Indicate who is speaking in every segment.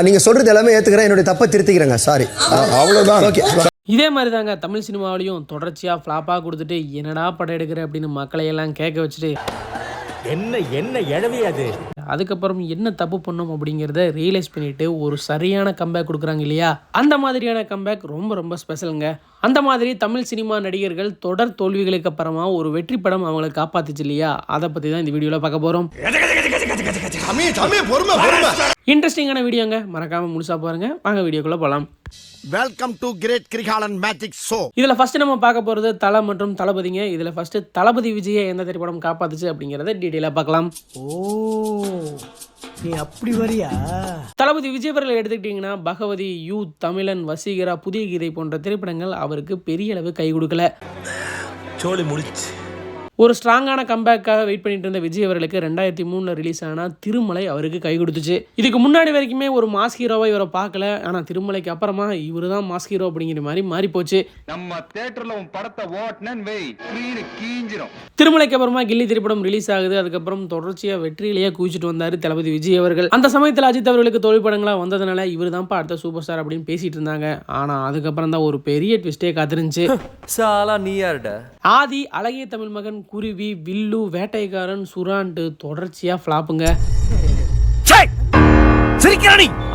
Speaker 1: நீங்க சொல்றது எல்லாமே ஏத்துக்கிறேன், என்னுடைய தப்பை திருத்திக்கிறேங்க, சாரி, அவ்வளவுதான். ஓகே.
Speaker 2: இதே மாதிரி தாங்க தமிழ் சினிமாவிலையும் தொடர்ச்சியாக ஃப்ளாப்பாக கொடுத்துட்டு என்னடா படம் எடுக்கிற அப்படின்னு மக்களையெல்லாம் கேட்க வச்சுட்டு
Speaker 3: என்ன எழவி அது,
Speaker 2: அதுக்கப்புறம் என்ன தப்பு பண்ணோம் அப்படிங்கிறத ரியலைஸ் பண்ணிட்டு ஒரு சரியான கம்பேக் கொடுக்குறாங்க இல்லையா, அந்த மாதிரியான கம்பேக் ரொம்ப ரொம்ப ஸ்பெஷலுங்க. அந்த மாதிரி தமிழ் சினிமா நடிகர்கள் தொடர் தோல்விகளுக்கு அப்புறமா ஒரு வெற்றி படம் அவங்களை காப்பாத்துச்சு இல்லையா, அதை பற்றி தான் இந்த வீடியோவில் பார்க்க போகிறோம். இன்ட்ரெஸ்டிங்கான வீடியோங்க, மறக்காம முழுசா பாருங்க. வாங்க வீடியோக்குள்ள போலாம்.
Speaker 4: Welcome to great Kirikalan magic show.
Speaker 2: இதுல ஃபர்ஸ்ட் நம்ம பார்க்க போறது தல மற்றும் தளபதிங்க. இதுல ஃபர்ஸ்ட் தளபதி விஜயை எந்த திரைப்படம் காப்பாத்துச்சு அப்படிங்கறத டீடைலா பார்க்கலாம்.
Speaker 3: நீ அப்படி வரியா?
Speaker 2: தளபதி விஜய் அவர்களை எடுத்துக்கிட்டீங்கன்னா பகவதி, யூத், தமிழன், வசீகரா, புதிய கீதை போன்ற திரைப்படங்கள் அவருக்கு பெரிய அளவு கை கொடுக்கல.
Speaker 3: சோலி முடிச்சு
Speaker 2: ஒரு ஸ்ட்ராங்கான கம்பேக்காக வெயிட் பண்ணிட்டு இருந்த விஜய் அவர்களுக்கு 2003 ரிலீஸ் ஆன திருமலை அவருக்கு கை கொடுத்துச்சு. இதுக்கு முன்னாடி வரைக்குமே ஒரு மாஸ் ஹீரோவா இவரை பார்க்கல. ஆனா திருமலைக்கு அப்புறமா இவரு தான் மாஸ் ஹீரோ அப்படிங்கிற மாதிரி மாறி போச்சு.
Speaker 5: நம்ம தியேட்டர்ல உன் படத்தை ஓட்டனன் வை ஸ்கிரீன் கீஞ்சிரும்.
Speaker 2: திருமலைக்கு அப்புறமா கில்லி திரைப்படம் ரிலீஸ் ஆகுது. அதுக்கப்புறம் தொடர்ச்சியா வெற்றியிலேயே குவிச்சிட்டு வந்தாரு தளபதி விஜய் அவர்கள். அந்த சமயத்தில் அஜித் அவர்களுக்கு தோல்வி படங்களா வந்ததுனால இவர் தான்ப்பா அடுத்த சூப்பர் ஸ்டார் அப்படின்னு பேசிட்டு இருந்தாங்க. ஆனா அதுக்கப்புறம் தான் ஒரு பெரிய ட்விஸ்டே காத்திருந்துச்சு.
Speaker 3: சாலா நீ யாருடா?
Speaker 2: ஆதி, அழகிய தமிழ் மகன், குருவி, வில்லு, வேட்டைக்காரன், சுராண்டு தொடர்ச்சியா ஃபிளாப்புங்க.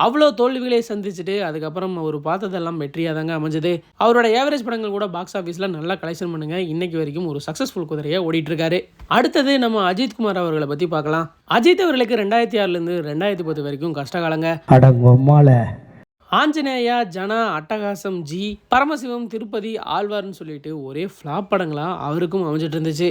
Speaker 2: அவ்வளோ தோல்விகளை சந்திச்சுட்டு அதுக்கப்புறம் அவர் பார்த்ததெல்லாம் வெற்றியாக தாங்க அமைஞ்சது. அவரோட ஏவரேஜ் படங்கள் கூட பாக்ஸ் ஆஃபீஸில் நல்லா கலெக்ஷன் பண்ணுங்க. இன்னைக்கு வரைக்கும் ஒரு சக்ஸஸ்ஃபுல் குதிரையை ஓடிட்டு இருக்காரு. அடுத்தது நம்ம அஜித் குமார் அவர்களை பற்றி பார்க்கலாம். அஜித் அவர்களுக்கு 2006லேருந்து 2010 வரைக்கும் கஷ்டகாலங்க. ஆஞ்சநேயா, ஜனா, அட்டகாசம், ஜி, பரமசிவம், திருப்பதி, ஆழ்வார்னு சொல்லிட்டு ஒரே ஃப்ளாப் படங்களா அவருக்கும் அமைஞ்சிட்டு இருந்துச்சு.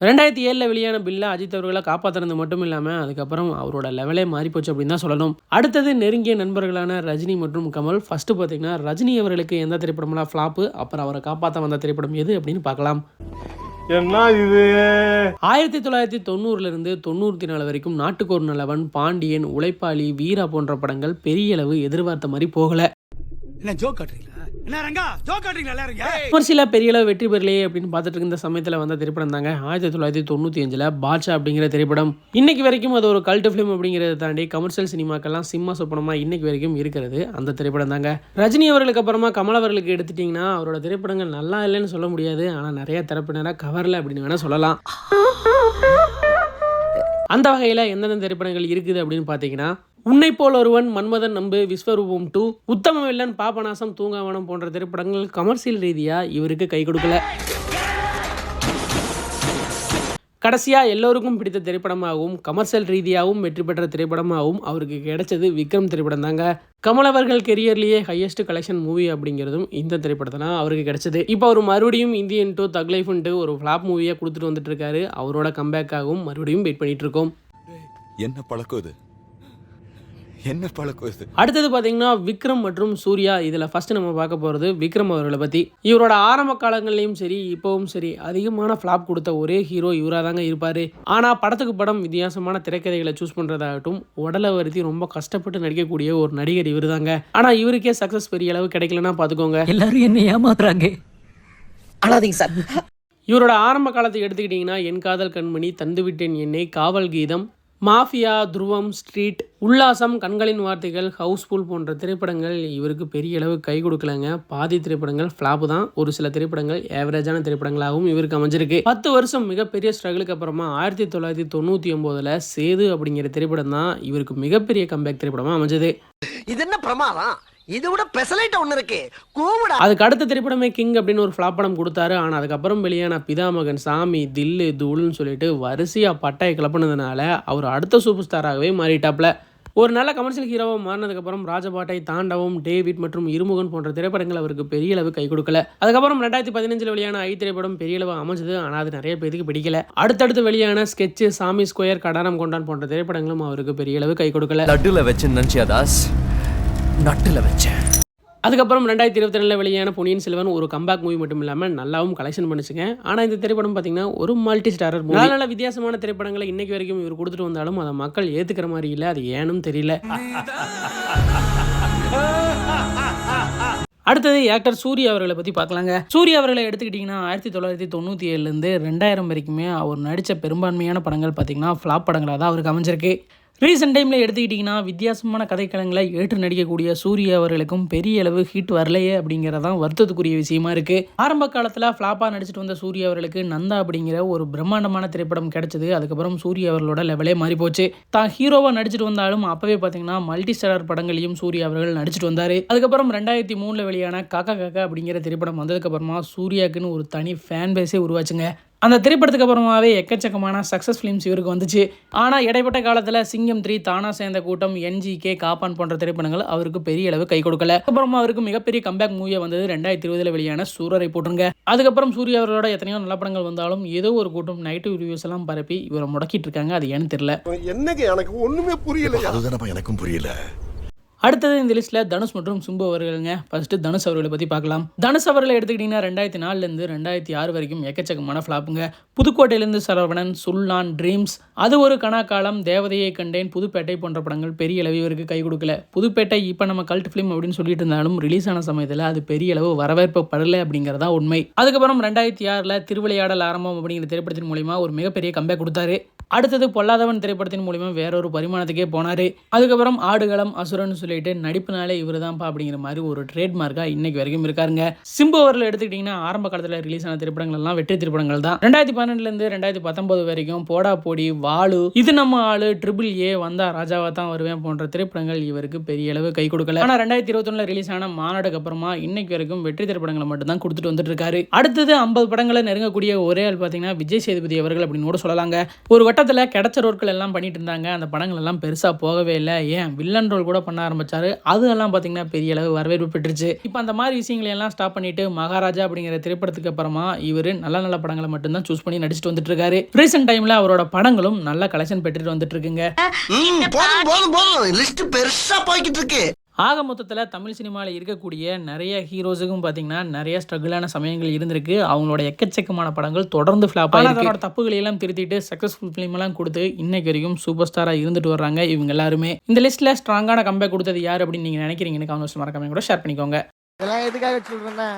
Speaker 2: 2007 வெளியான பில்ல அஜித் அவர்களை காப்பாற்றுறது மட்டும் இல்லாம அதுக்கப்புறம் அவரோட லெவலே மாறி போச்சு அப்படின்னு தான் சொல்லணும். அடுத்தது நெருங்கிய நண்பர்களான ரஜினி மற்றும் கமல். ஃபர்ஸ்ட் பார்த்தீங்கன்னா ரஜினி அவர்களுக்கு எந்த திரைப்படம்லாம் ஃப்ளாப்பு, அப்புறம் அவரை காப்பாற்ற வந்த திரைப்படம் எது அப்படின்னு பார்க்கலாம். 1990லிருந்து 94 வரைக்கும் நாட்டுக்கு ஒரு நல்லவன், பாண்டியன், உழைப்பாளி, வீரா போன்ற படங்கள் பெரிய அளவு எதிர்பார்த்த மாதிரி போகல. ஒரு சில பெரிய அளவு வெற்றி பெறலையே அப்படின்னு பார்த்துட்டு இருந்த சமயத்தில் வந்த திரைப்படம் தாங்க 1995 பாட்ஷா அப்படிங்கிற திரைப்படம். இன்னைக்கு வரைக்கும் அது ஒரு கல்ட் ஃபிலிம் அப்படிங்கிறத தாண்டி கமர்ஷியல் சினிமாக்கெல்லாம் சிம்மா சொப்பனமா இன்னைக்கு வரைக்கும் இருக்கிறது அந்த திரைப்படம் தாங்க. ரஜினி அவர்களுக்கு அப்புறமா கமல் அவர்களுக்கு எடுத்துட்டீங்கன்னா அவரோட திரைப்படங்கள் நல்லா இல்லைன்னு சொல்ல முடியாது. ஆனால் நிறைய தரப்பினராக கவர்ல அப்படின்னு வேணா சொல்லலாம். அந்த வகையில் எந்தெந்த திரைப்படங்கள் இருக்குது அப்படின்னு பார்த்தீங்கன்னா உன்னை போல் ஒருவன், மன்மதன் நம்பு, விஸ்வரூபம் 2, உத்தம வில்லன், பாபநாசம், தூங்காவனம் போன்ற திரைப்படங்கள் கமர்ஷியல் ரீதியாக இவருக்கு கை கொடுக்கல. கடைசியாக எல்லோருக்கும் பிடித்த திரைப்படமாகவும் கமர்ஷியல் ரீதியாகவும் வெற்றி பெற்ற திரைப்படமாகவும் அவருக்கு கிடைச்சது விக்ரம் திரைப்படம் தாங்க. கமல் அவர்கள் கெரியர்லேயே ஹையஸ்ட் கலெக்ஷன் மூவி அப்படிங்கிறதும் இந்த திரைப்படத்தை தான் அவருக்கு கிடைச்சது. இப்போ அவர் மறுபடியும் இந்தியன் 2 தக் லைஃப்ன்ட்டு ஒரு ஃப்ளாப் மூவியாக கொடுத்துட்டு வந்துட்டு இருக்காரு. அவரோட கம்பேக்காகவும் மறுபடியும் வெயிட் பண்ணிட்டு இருக்கோம்.
Speaker 6: என்ன பழக்கம் இது?
Speaker 2: அடுத்தது பார்த்தீங்கன்னா விக்ரம் மற்றும் சூர்யா. இதில் ஃபர்ஸ்ட் நம்ம பார்க்க போகிறது விக்ரம் அவர்களை பற்றி. இவரோட ஆரம்ப காலங்கள்லையும் சரி இப்போவும் சரி அதிகமான ஃப்ளாப் கொடுத்த ஒரே ஹீரோ இவராக தாங்க இருப்பார். ஆனால் படத்துக்கு படம் வித்தியாசமான திரைக்கதைகளை சூஸ் பண்ணுறதாகட்டும் உடலை வருத்தி ரொம்ப கஷ்டப்பட்டு நடிக்கக்கூடிய ஒரு நடிகர் இவர் தாங்க. ஆனால் இவருக்கே சக்ஸஸ் பெரிய அளவு கிடைக்கலன்னா பார்த்துக்கோங்க.
Speaker 7: எல்லாரும் என்ன ஏமாத்துறாங்க.
Speaker 2: இவரோட ஆரம்ப காலத்தை எடுத்துக்கிட்டிங்கன்னா என் காதல் கண்மணி, தந்துவிட்டேன் என்னை, காவல் கீதம், மாஃபியா, துருவம், ஸ்ட்ரீட், உல்லாசம், கண்களின் வார்த்தைகள், ஹவுஸ்ஃபுல் போன்ற திரைப்படங்கள் இவருக்கு பெரிய அளவு கை கொடுக்கலங்க. பாதி திரைப்படங்கள் ஃப்ளாப்பு தான். ஒரு சில திரைப்படங்கள் ஏவரேஜான திரைப்படங்களாகவும் இவருக்கு அமைஞ்சிருக்கு. 10 வருஷம் மிகப்பெரிய ஸ்ட்ரகிளுக்கு அப்புறமா 1999 சேது அப்படிங்கிற திரைப்படம் தான் இவருக்கு மிகப்பெரிய கம்பேக் திரைப்படமாக அமைஞ்சது.
Speaker 4: இது என்ன பிரமாதம்? இது விட பெசலைட் ஒன்று இருக்கு. கூவுடா.
Speaker 2: அதுக்கு அடுத்த திரைப்படமே கிங் அப்படின்னு ஒரு ஃப்ளாப் படம் கொடுத்தாரு. ஆனால் அதுக்கப்புறம் வெளியான பிதாமகன், சாமி, தில்லு, தூள்னு சொல்லிட்டு வரிசையாக பட்டாயை கிளப்பினதுனால அவர் அடுத்த சூப்பர் ஸ்டாராகவே மாறிட்டாப்ல. ஒரு நல்ல கமர்ஷியல் ஹீரோவாக மாறினதுக்கப்புறம் ராஜபாட்டை, தாண்டவம், டேவிட் மற்றும் இருமுகன் போன்ற திரைப்படங்கள் அவருக்கு பெரிய அளவு கை கொடுக்கல. அதுக்கப்புறம் 2015 வெளியான ஐ திரைப்படம் பெரிய அளவு அமைஞ்சது. ஆனால் அது நிறைய பேருக்கு பிடிக்கல. அடுத்தடுத்து வெளியான ஸ்கெட்ச், சாமி ஸ்கொயர், கடாரம் கொண்டான் போன்ற திரைப்படங்களும் அவருக்கு பெரிய அளவு கை கொடுக்கல.
Speaker 3: லட்டுல வச்சு நினைச்சியா தாஸ்? நட்டுல வச்சேன்.
Speaker 2: அதுக்கப்புறம் 2022 வெளியான பொன்னியின் செல்வன் ஒரு கம்பேக் மூவி மட்டும் இல்லாமல் நல்லாவும் கலெக்ஷன் பண்ணிச்சுங்க. ஆனால் இந்த திரைப்படம் பார்த்தீங்கன்னா ஒரு மல்டி ஸ்டாரர் மூவி. நல்ல வித்தியாசமான திரைப்படங்களை இன்னைக்கு வரைக்கும் இவர் கொடுத்துட்டு வந்தாலும் அதை மக்கள் ஏற்றுக்கிற மாதிரி இல்லை. அது ஏனும் தெரியல. அடுத்தது ஆக்டர் சூர்யா அவர்களை பற்றி பார்க்கலாங்க. சூர்யா அவர்களை எடுத்துக்கிட்டிங்கன்னா 1997லேருந்து 2000 வரைக்குமே அவர் நடித்த பெரும்பான்மையான படங்கள் பார்த்தீங்கன்னா ஃப்ளாப் படங்களாக தான் அவருக்கு அமைஞ்சிருக்கு. ரீசெண்ட் டைமில் எடுத்துக்கிட்டிங்கன்னா வித்தியாசமான கதைக்களங்களை ஏற்று நடிக்கக்கூடிய சூர்யா அவர்களுக்கும் பெரிய அளவு ஹிட் வரலையே அப்படிங்கிறதான் வருத்தத்துக்குரிய விஷயமா இருக்குது. ஆரம்ப காலத்தில் ஃப்ளாப்பாக நடிச்சிட்டு வந்த சூர்யா அவர்களுக்கு நந்தா அப்படிங்கிற ஒரு பிரம்மாண்டமான திரைப்படம் கிடைச்சது. அதுக்கப்புறம் சூர்யா அவர்களோட லெவலே மாறி போச்சு. தான் ஹீரோவாக நடிச்சிட்டு வந்தாலும் அப்பவே பார்த்தீங்கன்னா மல்டி ஸ்டாரர் படங்களையும் சூர்யா அவர்கள் நடிச்சிட்டு வந்தார். அதுக்கப்புறம் 2003 வெளியான காக்கா காக்கா அப்படிங்கிற திரைப்படம் வந்ததுக்கப்புறமா சூர்யாவுக்குன்னு ஒரு தனி ஃபேன் பேஸே உருவாச்சுங்க. அந்த திரைப்படத்துக்கு அப்புறமாவே எக்கச்சக்கமான சக்ஸஸ் ஃபிலிம்ஸ் இவருக்கு வந்துச்சு. ஆனால் இடைப்பட்ட காலத்தில் சிங்கம் 3, தானா சேர்ந்த கூட்டம், NGK, காப்பான் போன்ற திரைப்படங்கள் அவருக்கு பெரிய அளவு கை கொடுக்கல. அப்புறமா அவருக்கு மிகப்பெரிய கம்பேக் மூவியாக வந்தது 2020 வெளியான சூரரை போட்டுருங்க. அதுக்கப்புறம் சூர்யா அவர்களோட எத்தனையோ நல்ல படங்கள் வந்தாலும் ஏதோ ஒரு கூட்டம் நெகட்டிவ் ரிவ்யூஸ் எல்லாம் பரப்பி இவரை முடக்கிட்டு இருக்காங்க. அது ஏன்னு தெரியல.
Speaker 7: என்னங்க எனக்கு ஒண்ணுமே புரியல. அதுதானப்பா எனக்கும் புரியல.
Speaker 2: அடுத்தது இந்த லிஸ்ட்டில் தனுஷ் மற்றும் சிம்பு அவர்களுங்க. ஃபர்ஸ்ட் தனுஷ் அவர்களை பற்றி பார்க்கலாம். தனுஷ் அவர்களை எடுத்துக்கிட்டிங்கன்னா 2004 2006 வரைக்கும் எக்கச்சக்கமான ஃப்ளாப்புங்க. புதுக்கோட்டையிலேருந்து சரவணன், சுல்லான், ட்ரீம்ஸ், அது ஒரு கணக்காலம், தேவதையை கண்டேன், புதுப்பேட்டை போன்ற படங்கள் பெரிய அளவு இவருக்கு கை கொடுக்கல. புதுப்பேட்டை இப்போ நம்ம கல்ட் ஃபிலிம் அப்படின்னு சொல்லிட்டு இருந்தாலும் ரிலீஸ் ஆன சமயத்தில் அது பெரிய அளவு வரவேற்பு படலை அப்படிங்கிறதா உண்மை. அதுக்கப்புறம் 2006 திருவிளையாடல் ஆரம்பம் அப்படிங்கிற திரைப்படத்தின் மூலிமா ஒரு மிகப்பெரிய கம்பேக் கொடுத்தாரு. அடுத்தது பொல்லாதவன் திரைப்படத்தின் மூலிமா வேறொரு பரிமாணத்துக்கே போனார். அதுக்கப்புறம் ஆடுகளம், அசுரன் சொல்லிட்டு நடிப்புனாலே இவர் தான்ப்பா அப்படிங்கிற மாதிரி ஒரு ட்ரேட்மார்க்காக இன்னைக்கு வரைக்கும் இருக்காருங்க. சிம்பு அவர்கள் எடுத்துக்கிட்டிங்கன்னா ஆரம்ப காலத்தில் ரிலீஸ் ஆன திரைப்படங்கள் எல்லாம் வெற்றி திரைப்படங்கள் தான். 2012 2019 வரைக்கும் போடா போடி, வாழு, இது நம்ம ஆளு, AAA, வந்தா ராஜாவா தான் வருவேன் போன்ற திரைப்படங்கள் இவருக்கு பெரிய அளவு கை கொடுக்கல. ஆனால் 2021 ரிலீஸ் ஆன மாநாடுக்கு அப்புறமா இன்னைக்கு வரைக்கும் வெற்றி திரைப்படங்களை மட்டும் தான் கொடுத்துட்டு வந்துட்டு இருக்காரு. அடுத்தது 50 படங்களை நெருங்கக்கூடிய ஒரே ஆள் பார்த்தீங்கன்னா விஜய் சேதுபதி அவர்கள் அப்படின்னு கூட சொல்லலாங்க. ஒரு வட்டத்தில் கிடைச்ச ரோல்கள் எல்லாம் பண்ணிட்டு இருந்தாங்க. அந்த படங்கள் எல்லாம் பெருசாக போகவே இல்லை. ஏன் வில்லன் ரோல் கூட பண்ண ஆரம்பிச்சாரு. அதெல்லாம் பார்த்தீங்கன்னா பெரிய அளவு வரவேற்பு பெற்றுச்சு. இப்போ அந்த மாதிரி விஷயங்களை எல்லாம் ஸ்டாப் பண்ணிட்டு மகாராஜா அப்படிங்கிற திரைப்படத்துக்கு அப்புறமா இவர் நல்ல நல்ல படங்களை மட்டும்தான் சூஸ் பண்ணி நடிச்சிட்டு வந்துட்டு இருக்காரு. ரீசெண்ட் டைம்ல அவரோட படங்களும் நல்ல கலெக்ஷன் பெற்றுட்டு வந்துட்டு இருக்குங்க.
Speaker 4: லிஸ்ட் பெருசா போய்கிட்டு இருக்கு.
Speaker 2: ஆக மொத்தத்தில் தமிழ் சினிமாவில் இருக்கக்கூடிய நிறைய ஹீரோஸுக்கும் பார்த்தீங்கன்னா நிறைய ஸ்ட்ரகிளான சமயங்கள் இருந்திருக்கு. அவங்களோட எக்கச்சக்கமான படங்கள் தொடர்ந்து ஃப்ளாப் ஆகி அவரோட தப்புகளை எல்லாம் திருத்திட்டு சக்ஸஸ்ஃபுல் ஃபிலிம் எல்லாம் கொடுத்து இன்னைக்கு வரைக்கும் சூப்பர் ஸ்டாராக இருந்துட்டு வர்றாங்க இவங்க எல்லாருமே. இந்த லிஸ்ட்டில் ஸ்ட்ராங்கான கம்பேக் கொடுத்தது யார் அப்படின்னு நீங்கள் நினைக்கிறீங்கன்னு கமெண்ட்ஸ் மறக்காம கூட ஷேர் பண்ணிக்கோங்க.
Speaker 4: இதெல்லாம் எதுக்காக சொல்றேன்னா